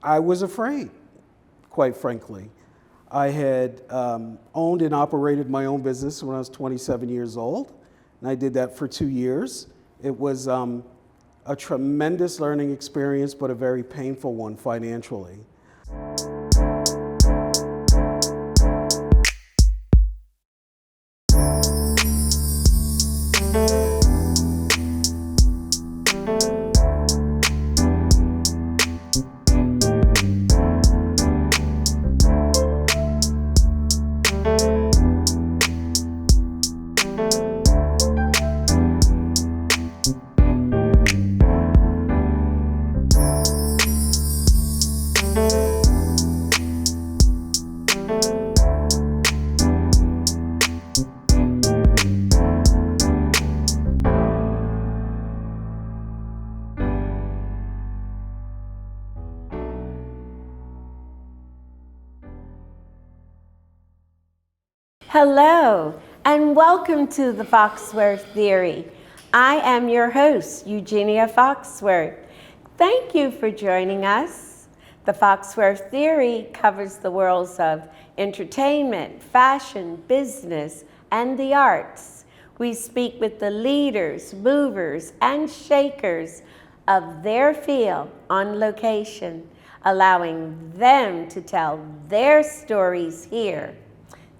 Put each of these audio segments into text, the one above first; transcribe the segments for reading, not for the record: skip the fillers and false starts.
I was afraid, quite frankly. I had owned and operated my own business when I was 27 years old, and I did that for 2 years. It was a tremendous learning experience, but a very painful one financially. Hello, and welcome to the Foxworth Theory. I am your host, Eugenia Foxworth. Thank you for joining us. The Foxworth Theory covers the worlds of entertainment, fashion, business, and the arts. We speak with the leaders, movers, and shakers of their field on location, allowing them to tell their stories here.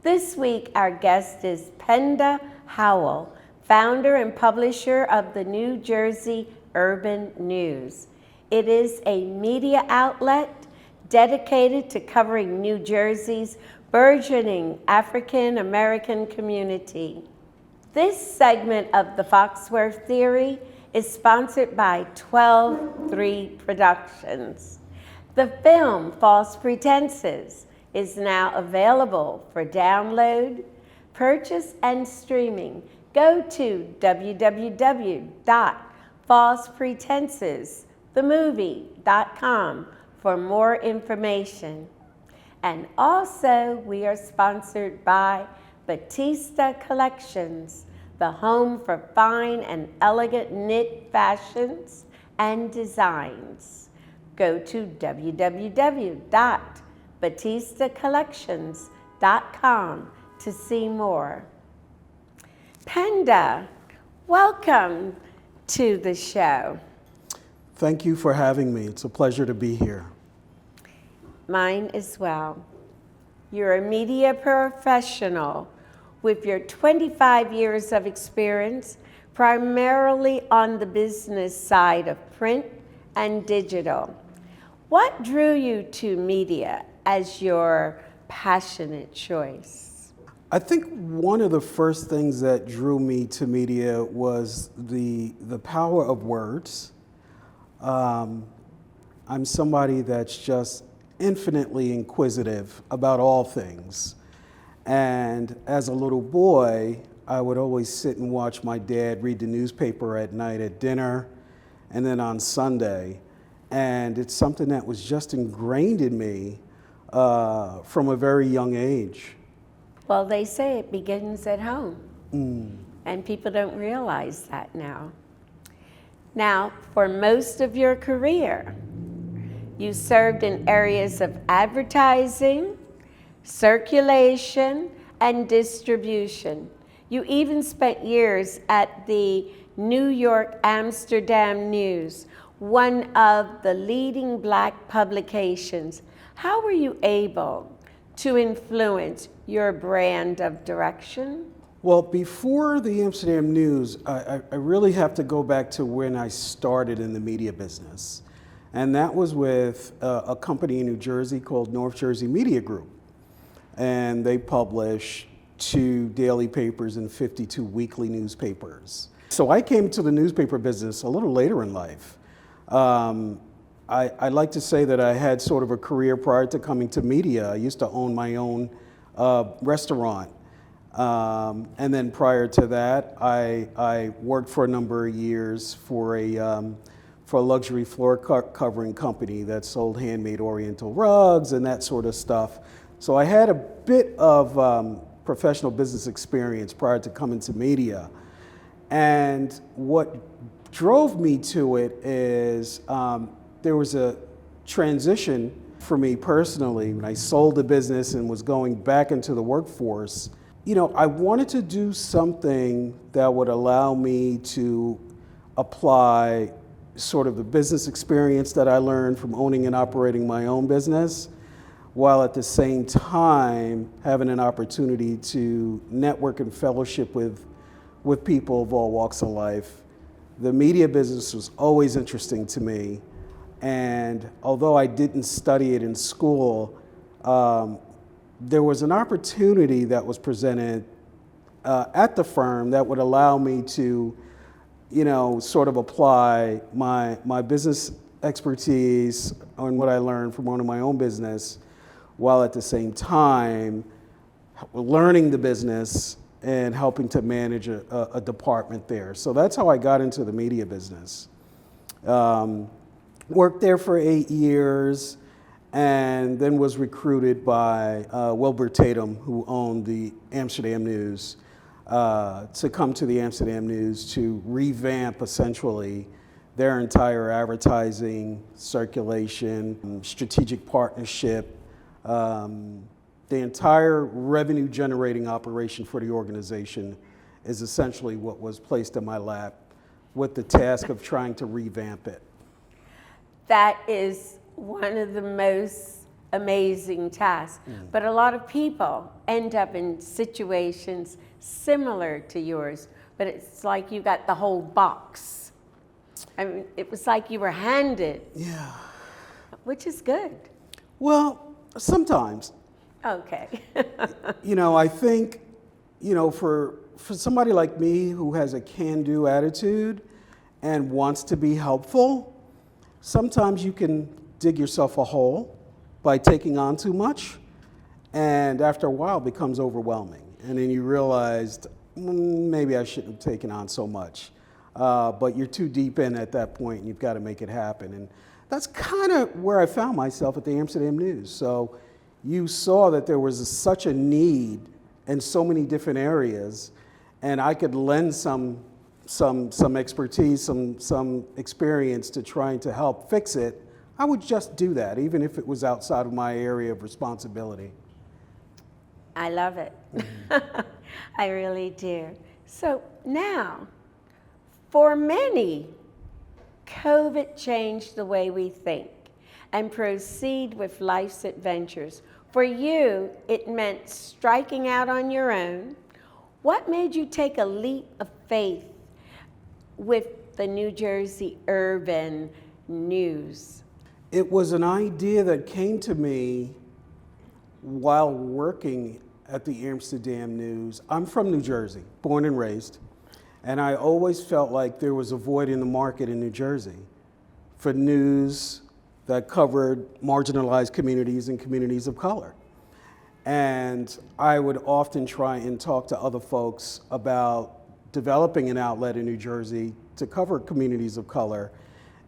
This week, our guest is Penda Howell, founder and publisher of the New Jersey Urban News. It is a media outlet dedicated to covering New Jersey's burgeoning African American community. This segment of the Foxworth Theory is sponsored by 12-3 Productions. The film False Pretenses is now available for download, purchase, and streaming. Go to www.falsepretensesthemovie.com for more information. And also, we are sponsored by Batista Collections, the home for fine and elegant knit fashions and designs. Go to www.batistacollections.com to see more. Penda, welcome to the show. Thank you for having me. It's a pleasure to be here. Mine as well. You're a media professional with your 25 years of experience, primarily on the business side of print and digital. What drew you to media as your passionate choice? I think one of the first things that drew me to media was the power of words. I'm somebody that's just infinitely inquisitive about all things. And as a little boy, I would always sit and watch my dad read the newspaper at night at dinner and then on Sunday. And it's something that was just ingrained in me from a very young age. Well, they say it begins at home. And people don't realize that now. Now, for most of your career, you served in areas of advertising, circulation, and distribution. You even spent years at the New York Amsterdam News, one of the leading Black publications. How were you able to influence your brand of direction? Well, before the Amsterdam News, I really have to go back to when I started in the media business. And that was with a company in New Jersey called North Jersey Media Group. And they publish 2 daily papers and 52 weekly newspapers. So I came to the newspaper business a little later in life. I like to say that I had sort of a career prior to coming to media. I used to own my own restaurant. And then prior to that, I worked for a number of years for a luxury floor covering company that sold handmade Oriental rugs and that sort of stuff. So I had a bit of professional business experience prior to coming to media. And what drove me to it is there was a transition for me personally, when I sold the business and was going back into the workforce, I wanted to do something that would allow me to apply sort of the business experience that I learned from owning and operating my own business, while at the same time having an opportunity to network and fellowship with people of all walks of life. The media business was always interesting to me, and although I didn't study it in school, there was an opportunity that was presented at the firm that would allow me to, sort of apply my business expertise on what I learned from owning my own business, while at the same time learning the business and helping to manage a department there. So that's how I got into the media business. Worked there for 8 years, and then was recruited by Wilbur Tatum, who owned the Amsterdam News, to come to the Amsterdam News to revamp essentially their entire advertising, circulation, strategic partnership, the entire revenue generating operation for the organization is essentially what was placed in my lap, with the task of trying to revamp it. That is one of the most amazing tasks. But a lot of people end up in situations similar to yours, but it's like you got the whole box. I mean, it was like you were handed. Yeah. Which is good. Well, sometimes. Okay. I think, for somebody like me who has a can-do attitude and wants to be helpful, sometimes you can dig yourself a hole by taking on too much, and after a while it becomes overwhelming. And then you realized, maybe I shouldn't have taken on so much. But you're too deep in at that point, and you've got to make it happen. And that's kind of where I found myself at the Amsterdam News. So you saw that there was such a need in so many different areas, and I could lend some expertise, some experience to trying to help fix it. I would just do that, even if it was outside of my area of responsibility. I love it. I really do. So now, for many, COVID changed the way we think and proceed with life's adventures. For you, it meant striking out on your own. What made you take a leap of faith with the New Jersey Urban News? It was an idea that came to me while working at the Amsterdam News. I'm from New Jersey, born and raised, and I always felt like there was a void in the market in New Jersey for news that covered marginalized communities and communities of color. And I would often try and talk to other folks about developing an outlet in New Jersey to cover communities of color.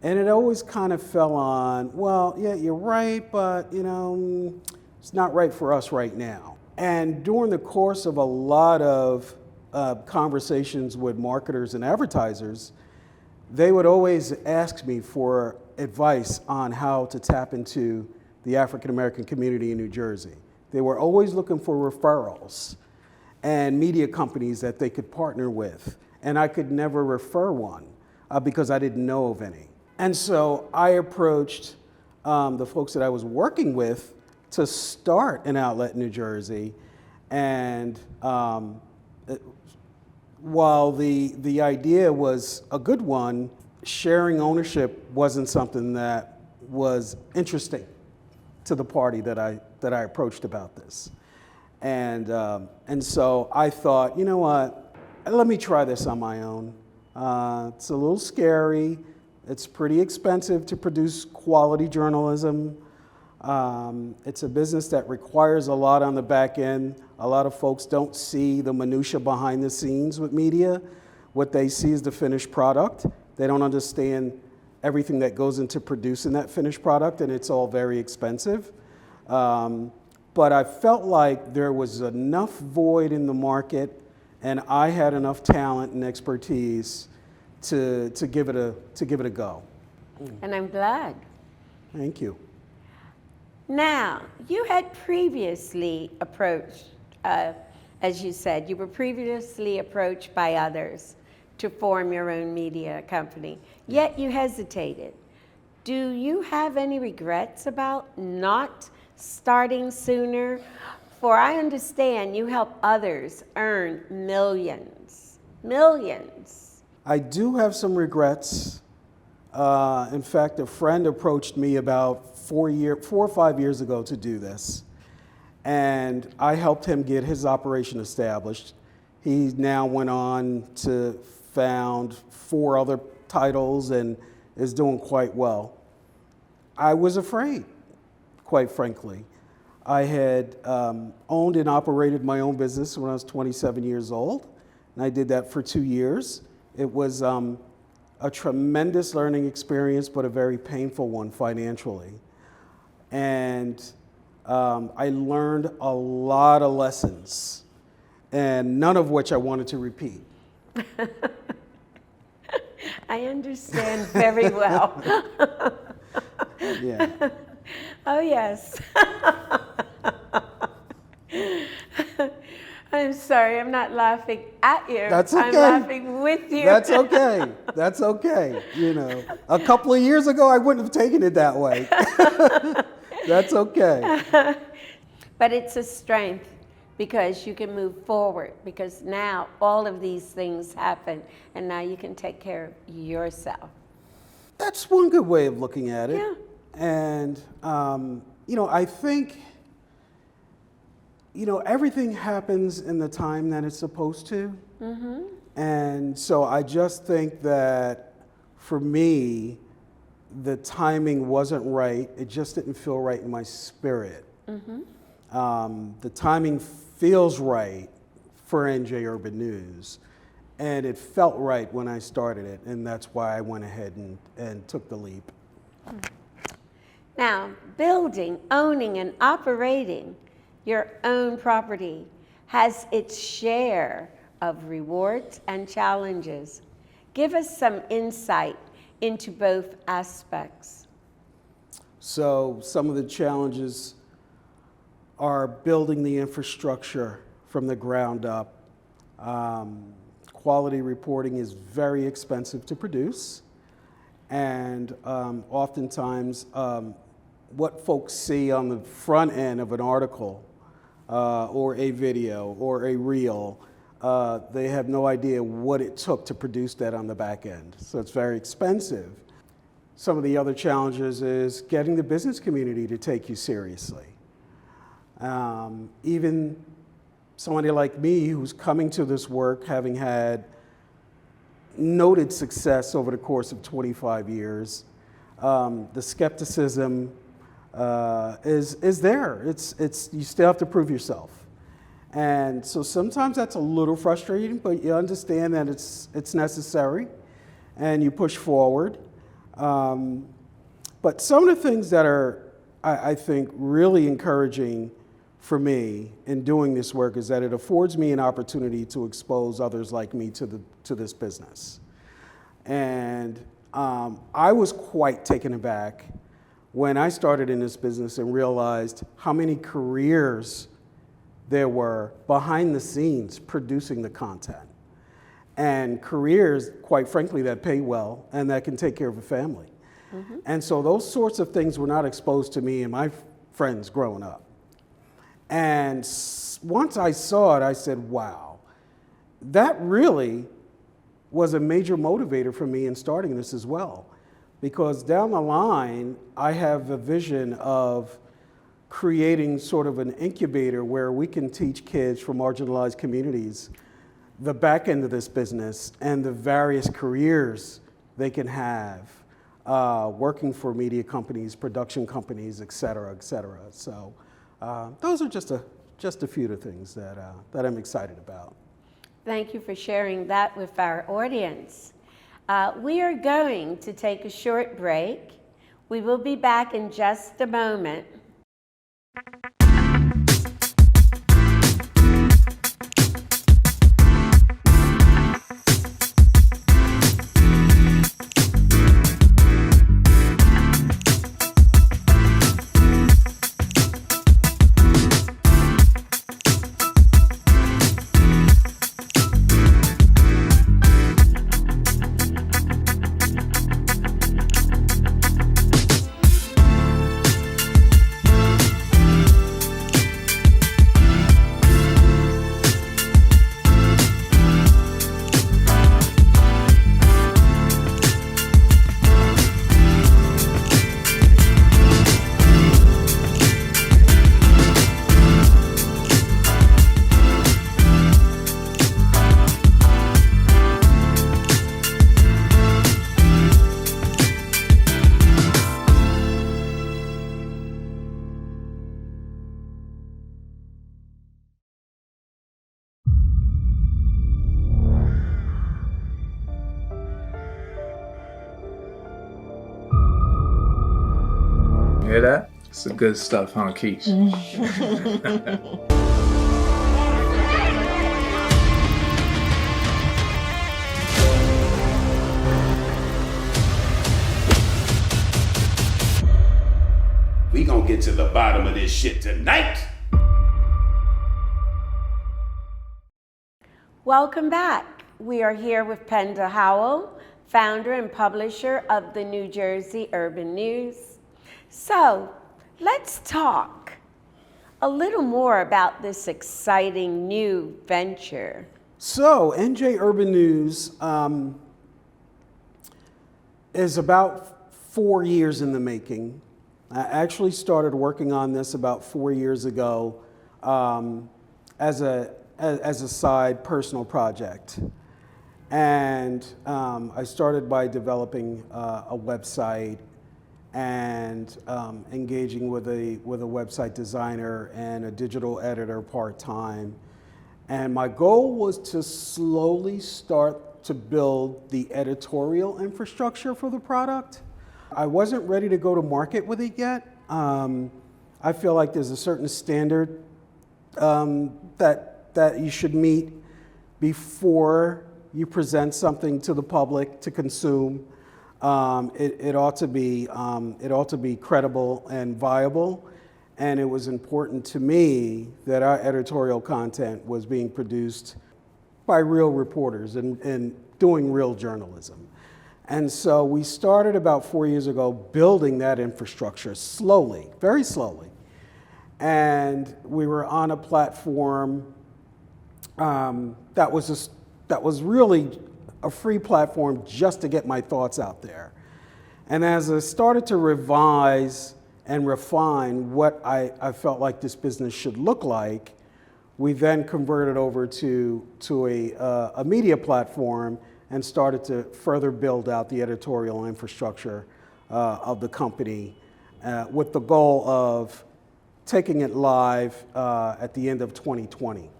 And it always kind of fell on, well, yeah, you're right, but it's not right for us right now. And during the course of a lot of conversations with marketers and advertisers, they would always ask me for advice on how to tap into the African American community in New Jersey. They were always looking for referrals and media companies that they could partner with. And I could never refer one because I didn't know of any. And so I approached the folks that I was working with to start an outlet in New Jersey. And while the idea was a good one, sharing ownership wasn't something that was interesting to the party that I approached about this. And so I thought, you know what, let me try this on my own. It's a little scary. It's pretty expensive to produce quality journalism. It's a business that requires a lot on the back end. A lot of folks don't see the minutia behind the scenes with media. What they see is the finished product. They don't understand everything that goes into producing that finished product, and it's all very expensive. But I felt like there was enough void in the market, and I had enough talent and expertise to give it a go. And I'm glad. Thank you. Now, you had previously approached, as you said, you were previously approached by others to form your own media company, yet you hesitated. Do you have any regrets about not starting sooner? For I understand you help others earn millions. Millions. I do have some regrets. In fact, a friend approached me about 4 or 5 years ago to do this. And I helped him get his operation established. He now went on to found 4 other titles and is doing quite well. I was afraid, quite frankly. I had owned and operated my own business when I was 27 years old, and I did that for 2 years. It was a tremendous learning experience, but a very painful one financially. And I learned a lot of lessons, and none of which I wanted to repeat. I understand very well. Yeah. Oh, yes. I'm sorry, I'm not laughing at you. That's okay. I'm laughing with you. That's okay. That's okay. You know, a couple of years ago, I wouldn't have taken it that way. That's okay. But it's a strength because you can move forward, because now all of these things happen and now you can take care of yourself. That's one good way of looking at it. Yeah. And, you know, I think, you know, everything happens in the time that it's supposed to. Mm-hmm. And so I just think that for me, the timing wasn't right. It just didn't feel right in my spirit. Mm-hmm. The timing feels right for NJ Urban News. And it felt right when I started it. And that's why I went ahead and took the leap. Now, building, owning, and operating your own property has its share of rewards and challenges. Give us some insight into both aspects. So some of the challenges are building the infrastructure from the ground up. Quality reporting is very expensive to produce. And oftentimes, what folks see on the front end of an article or a video or a reel, they have no idea what it took to produce that on the back end. So it's very expensive. Some of the other challenges is getting the business community to take you seriously. Even somebody like me who's coming to this work having had noted success over the course of 25 years, the skepticism is there. It's you still have to prove yourself. And so sometimes that's a little frustrating, but you understand that it's necessary and you push forward. But some of the things that are, I think, really encouraging for me in doing this work is that it affords me an opportunity to expose others like me to this business. And I was quite taken aback when I started in this business and realized how many careers there were behind the scenes producing the content. And careers, quite frankly, that pay well and that can take care of a family. Mm-hmm. And so those sorts of things were not exposed to me and my friends growing up. And once I saw it, I said, wow, that really was a major motivator for me in starting this as well. Because down the line, I have a vision of creating sort of an incubator where we can teach kids from marginalized communities the back end of this business and the various careers they can have working for media companies, production companies, et cetera, et cetera. So those are just a few of the things that I'm excited about. Thank you for sharing that with our audience. We are going to take a short break. We will be back in just a moment. hear that? It's the good stuff, huh, Keith? We gonna get to the bottom of this shit tonight. Welcome back. We are here with Penda Howell, founder and publisher of the New Jersey Urban News. So let's talk a little more about this exciting new venture. So NJ Urban News is about 4 years in the making. I actually started working on this about 4 years ago as a side personal project. And I started by developing a website and engaging with a website designer and a digital editor part-time. And my goal was to slowly start to build the editorial infrastructure for the product. I wasn't ready to go to market with it yet. I feel like there's a certain standard that you should meet before you present something to the public to consume. It ought to be credible and viable, and it was important to me that our editorial content was being produced by real reporters and doing real journalism. And so we started about 4 years ago building that infrastructure slowly, very slowly. And we were on a platform that was really a free platform just to get my thoughts out there. And as I started to revise and refine what I felt like this business should look like, we then converted over to a media platform and started to further build out the editorial infrastructure of the company with the goal of taking it live at the end of 2020.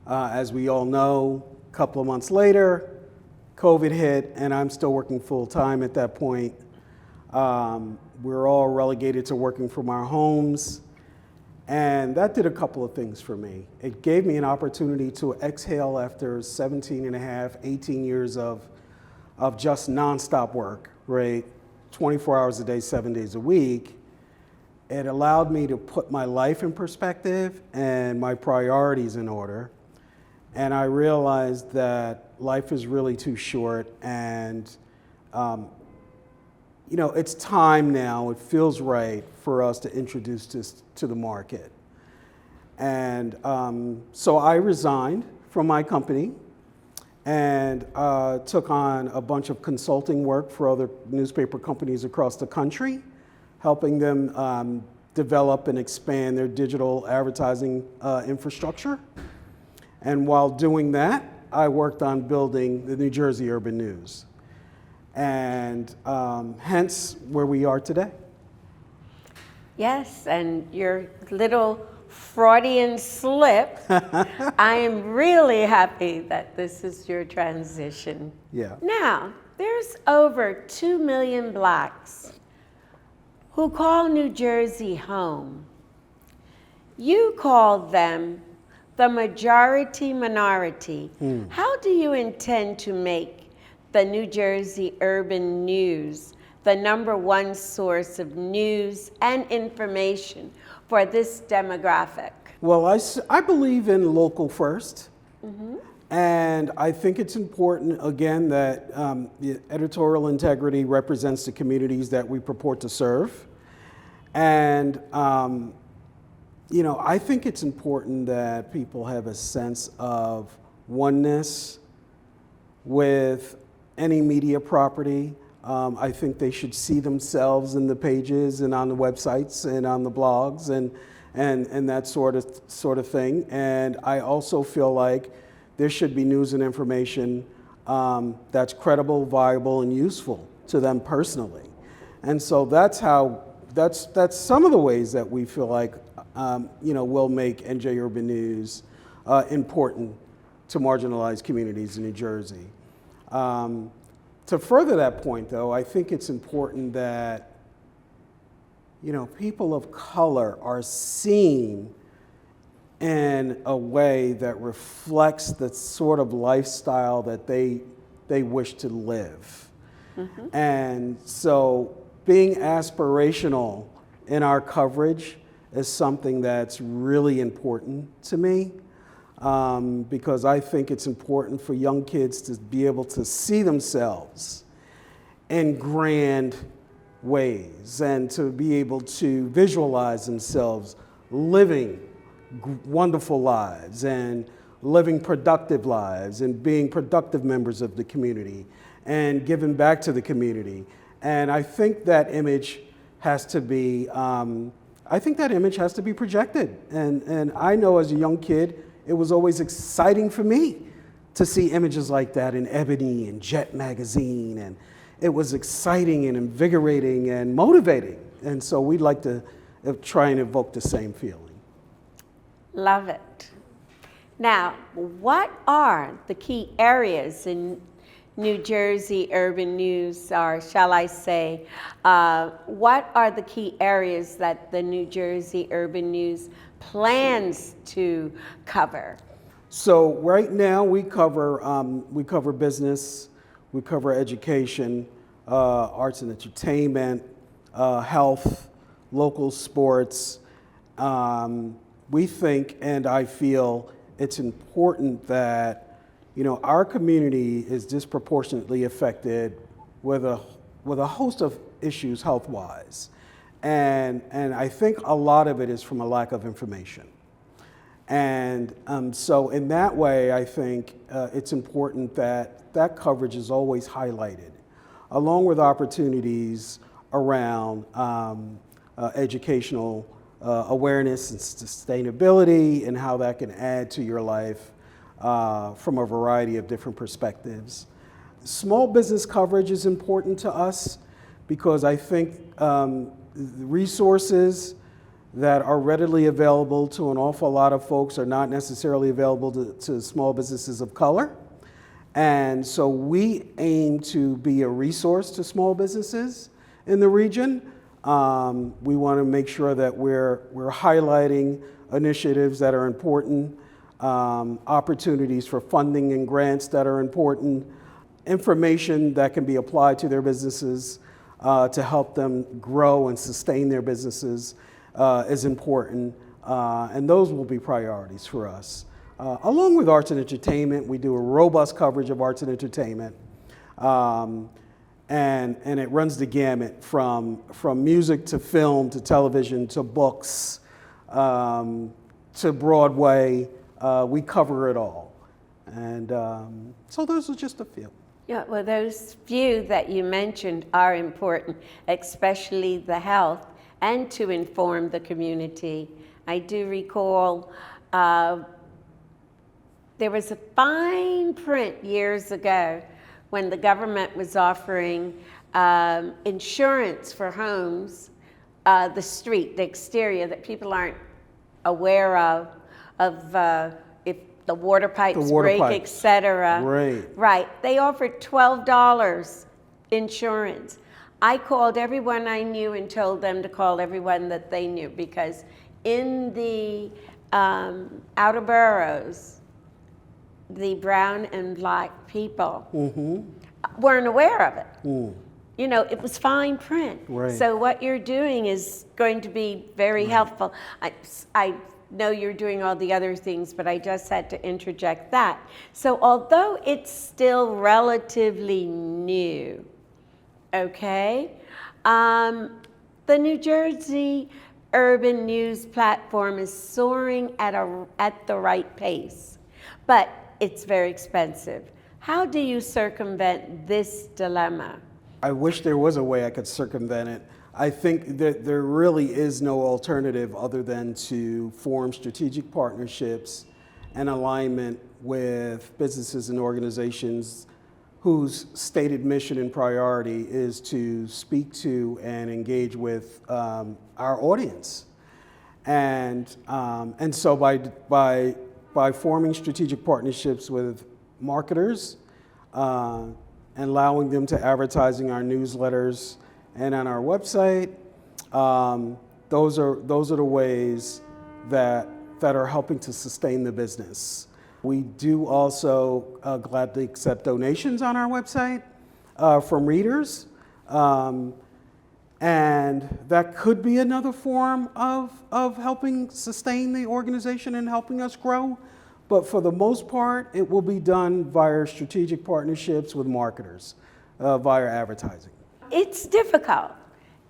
As we all know, a couple of months later, COVID hit, and I'm still working full time at that point. We're all relegated to working from our homes, and that did a couple of things for me. It gave me an opportunity to exhale after 17 and a half, 18 years of just nonstop work, right? 24 hours a day, 7 days a week. It allowed me to put my life in perspective and my priorities in order. And I realized that life is really too short, and it's time now, it feels right for us to introduce this to the market. And so I resigned from my company and took on a bunch of consulting work for other newspaper companies across the country, helping them develop and expand their digital advertising infrastructure. And while doing that, I worked on building the New Jersey Urban News, and hence where we are today. Yes, and your little Freudian slip, I am really happy that this is your transition. Yeah. Now, there's over 2 million Blacks who call New Jersey home. You call them the majority minority. How do you intend to make the New Jersey Urban News the #1 source of news and information for this demographic? Well, I believe in local first. And I think it's important, again, that the editorial integrity represents the communities that we purport to serve. And I think it's important that people have a sense of oneness with any media property. I think they should see themselves in the pages and on the websites and on the blogs and that sort of thing. And I also feel like there should be news and information that's credible, viable, and useful to them personally. And so that's some of the ways that we feel like will make NJ Urban News important to marginalized communities in New Jersey. To further that point, though, I think it's important that people of color are seen in a way that reflects the sort of lifestyle that they wish to live. And so being aspirational in our coverage is something that's really important to me, because I think it's important for young kids to be able to see themselves in grand ways and to be able to visualize themselves living wonderful lives and living productive lives and being productive members of the community and giving back to the community. And I think that image has to be, projected. And I know as a young kid, it was always exciting for me to see images like that in Ebony and Jet magazine. And it was exciting and invigorating and motivating. And so we'd like to try and evoke the same feeling. Love it. Now, what are the key areas in New Jersey urban news, or shall I say, what are the key areas that the New Jersey urban news plans to cover? So right now we cover business, we cover education, arts and entertainment, health, local sports. We think, and I feel it's important that our community is disproportionately affected with a host of issues health-wise. And I think a lot of it is from a lack of information. And so in that way, I think it's important that coverage is always highlighted, along with opportunities around educational awareness and sustainability and how that can add to your life from a variety of different perspectives. Small business coverage is important to us because I think the resources that are readily available to an awful lot of folks are not necessarily available to small businesses of color. And so we aim to be a resource to small businesses in the region. We want to make sure that we're highlighting initiatives that are important, opportunities for funding and grants that are important, information that can be applied to their businesses to help them grow and sustain their businesses is important, and those will be priorities for us. Along with arts and entertainment, we do a robust coverage of arts and entertainment, and it runs the gamut from music to film to television to books to Broadway. We cover it all, and so those are just a few. Yeah, well, those few that you mentioned are important, especially the health, and to inform the community. I do recall there was a fine print years ago when the government was offering insurance for homes, the street, the exterior that people aren't aware of if the water pipes break, etc. Right. They offered $12 insurance. I called everyone I knew and told them to call everyone that they knew, because in the outer boroughs, the brown and black people weren't aware of it. You know, it was fine print. So what you're doing is going to be very helpful. I know you're doing all the other things, but I just had to interject that. So although it's still relatively new, okay, the New Jersey urban news platform is soaring at the right pace, but it's very expensive. How do you circumvent this dilemma? I wish there was a way I could circumvent it. I think that there really is no alternative other than to form strategic partnerships and alignment with businesses and organizations whose stated mission and priority is to speak to and engage with our audience. And so by forming strategic partnerships with marketers and allowing them to advertising our newsletters and on our website, Those are the ways that are helping to sustain the business. We do also gladly accept donations on our website from readers. And that could be another form of helping sustain the organization and helping us grow. But for the most part, it will be done via strategic partnerships with marketers, via advertising. It's difficult,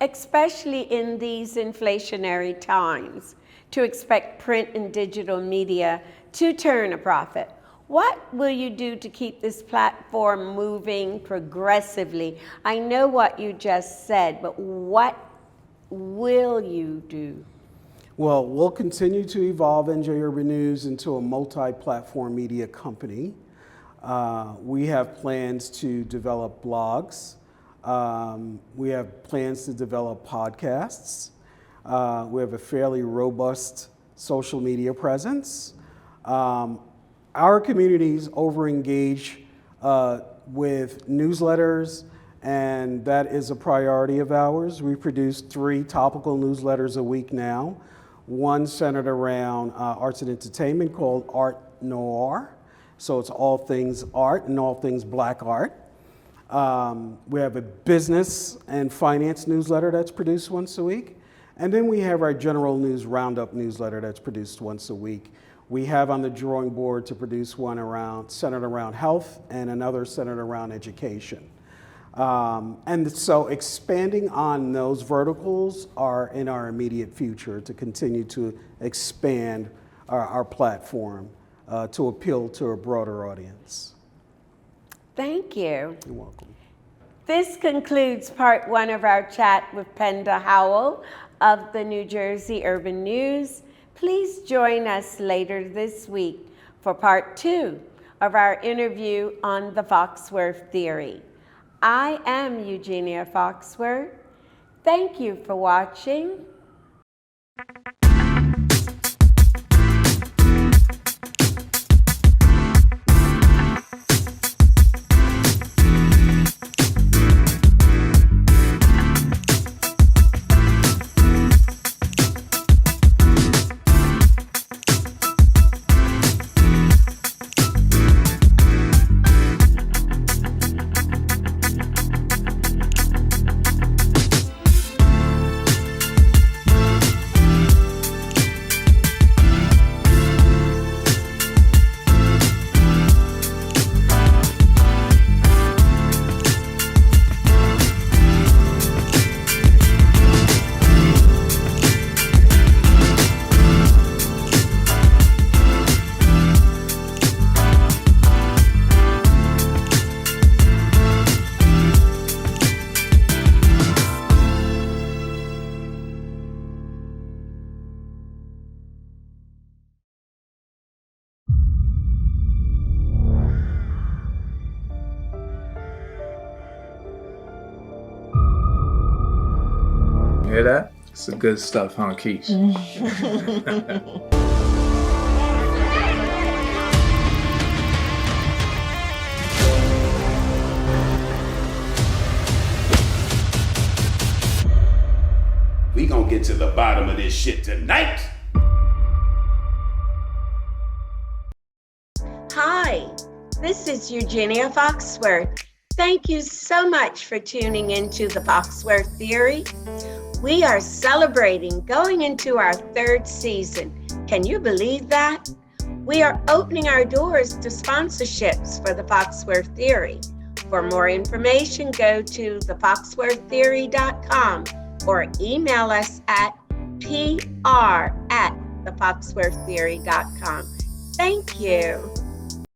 especially in these inflationary times, to expect print and digital media to turn a profit. What will you do to keep this platform moving progressively? I know what you just said, but what will you do? Well, we'll continue to evolve NJ Urban News into a multi-platform media company. We have plans to develop blogs. We have plans to develop podcasts. We have a fairly robust social media presence. Our communities over-engage with newsletters, and that is a priority of ours. We produce 3 topical newsletters a week now. One centered around arts and entertainment called Art Noir. So it's all things art and all things black art. We have a business and finance newsletter that's produced once a week. And then we have our general news roundup newsletter that's produced once a week. We have on the drawing board to produce one centered around health and another centered around education. And so expanding on those verticals are in our immediate future to continue to expand our platform to appeal to a broader audience. Thank you. You're welcome. This concludes part 1 of our chat with Penda Howell of the New Jersey Urban News. Please join us later this week for part 2 of our interview on the Foxworth theory. I am Eugenia Foxworth. Thank you for watching. Hear that? It's the good stuff, huh, Keith? We gonna get to the bottom of this shit tonight. Hi, this is Eugenia Foxworth. Thank you so much for tuning into the Foxworth Theory. We are celebrating going into our 3rd season. Can you believe that? We are opening our doors to sponsorships for the Foxworth Theory. For more information, go to thefoxworththeory.com or email us at pr@thefoxworththeory.com. Thank you.